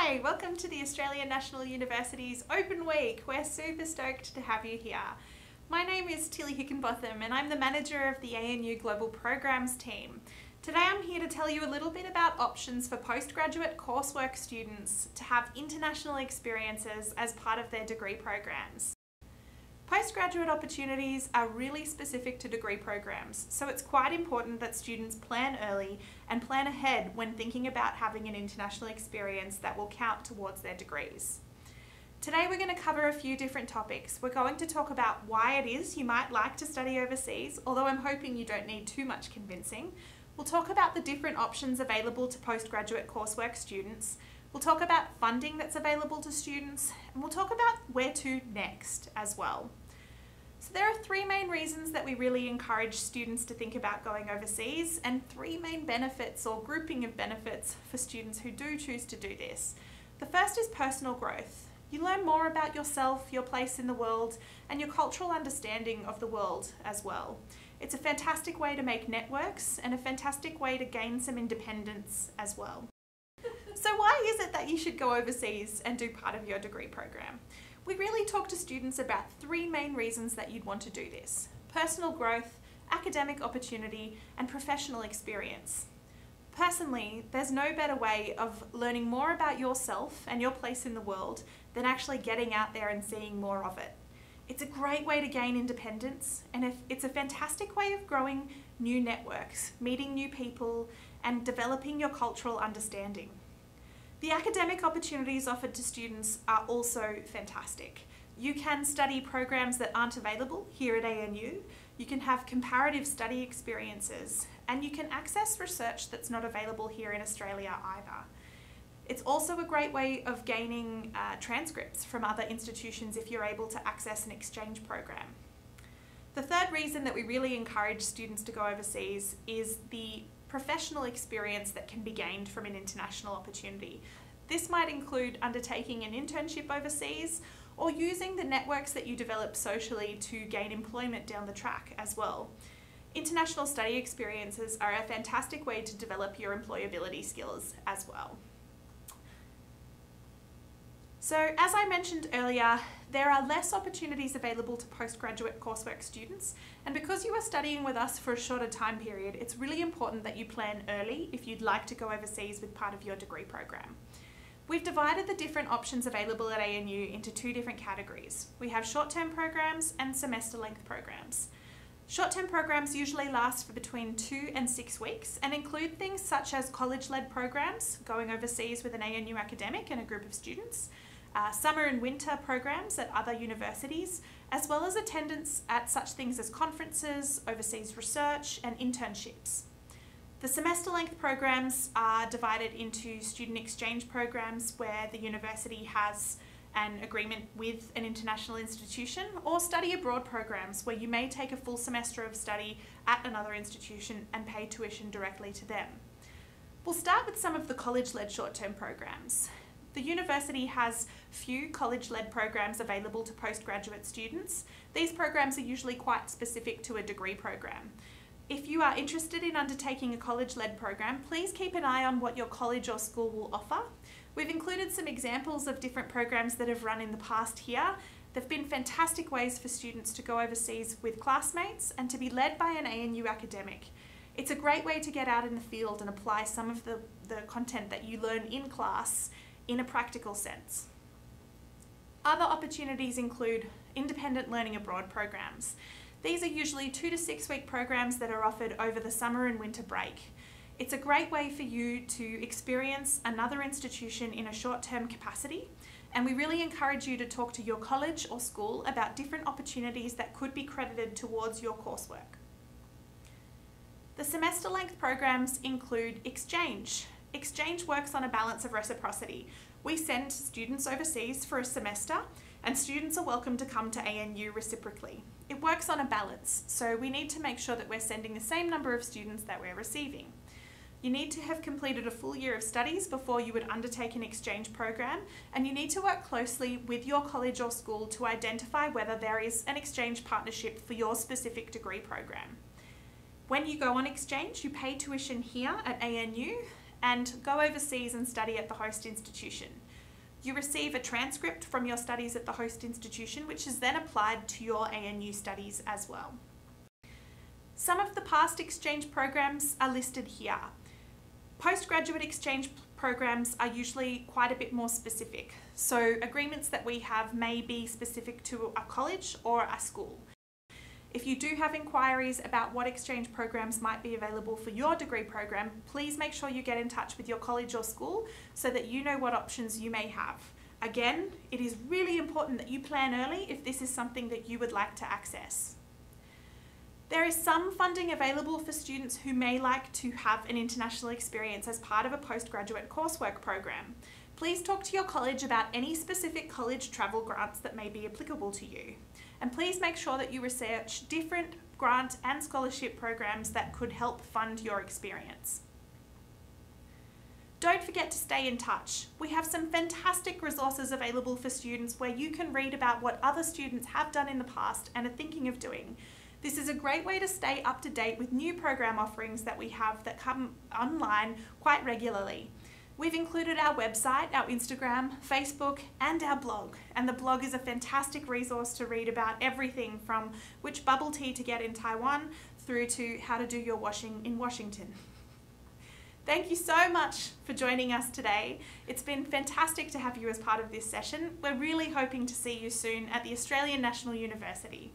Hi, welcome to the Australian National University's Open Week. We're super stoked to have you here. My name is Tilly Hickenbotham and I'm the manager of the ANU Global Programs team. Today I'm here to tell you a little bit about options for postgraduate coursework students to have international experiences as part of their degree programs. Postgraduate opportunities are really specific to degree programs, so it's quite important that students plan early and plan ahead when thinking about having an international experience that will count towards their degrees. Today we're going to cover a few different topics. We're going to talk about why it is you might like to study overseas, although I'm hoping you don't need too much convincing. We'll talk about the different options available to postgraduate coursework students. We'll talk about funding that's available to students, and we'll talk about where to next as well. So there are three main reasons that we really encourage students to think about going overseas, and three main benefits or grouping of benefits for students who do choose to do this. The first is personal growth. You learn more about yourself, your place in the world, and your cultural understanding of the world as well. It's a fantastic way to make networks and a fantastic way to gain some independence as well. So why is it that you should go overseas and do part of your degree program? We really talk to students about three main reasons that you'd want to do this: personal growth, academic opportunity, and professional experience. Personally, there's no better way of learning more about yourself and your place in the world than actually getting out there and seeing more of it. It's a great way to gain independence, and it's a fantastic way of growing new networks, meeting new people, and developing your cultural understanding. The academic opportunities offered to students are also fantastic. You can study programs that aren't available here at ANU, you can have comparative study experiences, and you can access research that's not available here in Australia either. It's also a great way of gaining transcripts from other institutions if you're able to access an exchange program. The third reason that we really encourage students to go overseas is the professional experience that can be gained from an international opportunity. This might include undertaking an internship overseas or using the networks that you develop socially to gain employment down the track as well. International study experiences are a fantastic way to develop your employability skills as well. So as I mentioned earlier, there are less opportunities available to postgraduate coursework students, and because you are studying with us for a shorter time period, it's really important that you plan early if you'd like to go overseas with part of your degree program. We've divided the different options available at ANU into two different categories. We have short-term programs and semester-length programs. Short-term programs usually last for between 2 and 6 weeks and include things such as college-led programs, going overseas with an ANU academic and a group of students, summer and winter programs at other universities, as well as attendance at such things as conferences, overseas research, and internships. The semester-length programs are divided into student exchange programs where the university has an agreement with an international institution, or study abroad programs where you may take a full semester of study at another institution and pay tuition directly to them. We'll start with some of the college-led short-term programs. The university has few college-led programs available to postgraduate students. These programs are usually quite specific to a degree program. If you are interested in undertaking a college-led program, please keep an eye on what your college or school will offer. We've included some examples of different programs that have run in the past here. They've been fantastic ways for students to go overseas with classmates and to be led by an ANU academic. It's a great way to get out in the field and apply some of the content that you learn in class in a practical sense. Other opportunities include independent learning abroad programs. These are usually 2 to 6 week programs that are offered over the summer and winter break. It's a great way for you to experience another institution in a short-term capacity, and we really encourage you to talk to your college or school about different opportunities that could be credited towards your coursework. The semester-length programs include exchange. Exchange works on a balance of reciprocity. We send students overseas for a semester, and students are welcome to come to ANU reciprocally. It works on a balance, so we need to make sure that we're sending the same number of students that we're receiving. You need to have completed a full year of studies before you would undertake an exchange program, and you need to work closely with your college or school to identify whether there is an exchange partnership for your specific degree program. When you go on exchange, you pay tuition here at ANU and go overseas and study at the host institution. You receive a transcript from your studies at the host institution, which is then applied to your ANU studies as well. Some of the past exchange programs are listed here. Postgraduate exchange programs are usually quite a bit more specific. So agreements that we have may be specific to a college or a school. If you do have inquiries about what exchange programs might be available for your degree program, please make sure you get in touch with your college or school so that you know what options you may have. Again, it is really important that you plan early if this is something that you would like to access. There is some funding available for students who may like to have an international experience as part of a postgraduate coursework program. Please talk to your college about any specific college travel grants that may be applicable to you. And please make sure that you research different grant and scholarship programs that could help fund your experience. Don't forget to stay in touch. We have some fantastic resources available for students where you can read about what other students have done in the past and are thinking of doing. This is a great way to stay up to date with new program offerings that we have that come online quite regularly. We've included our website, our Instagram, Facebook, and our blog. And the blog is a fantastic resource to read about everything from which bubble tea to get in Taiwan through to how to do your washing in Washington. Thank you so much for joining us today. It's been fantastic to have you as part of this session. We're really hoping to see you soon at the Australian National University.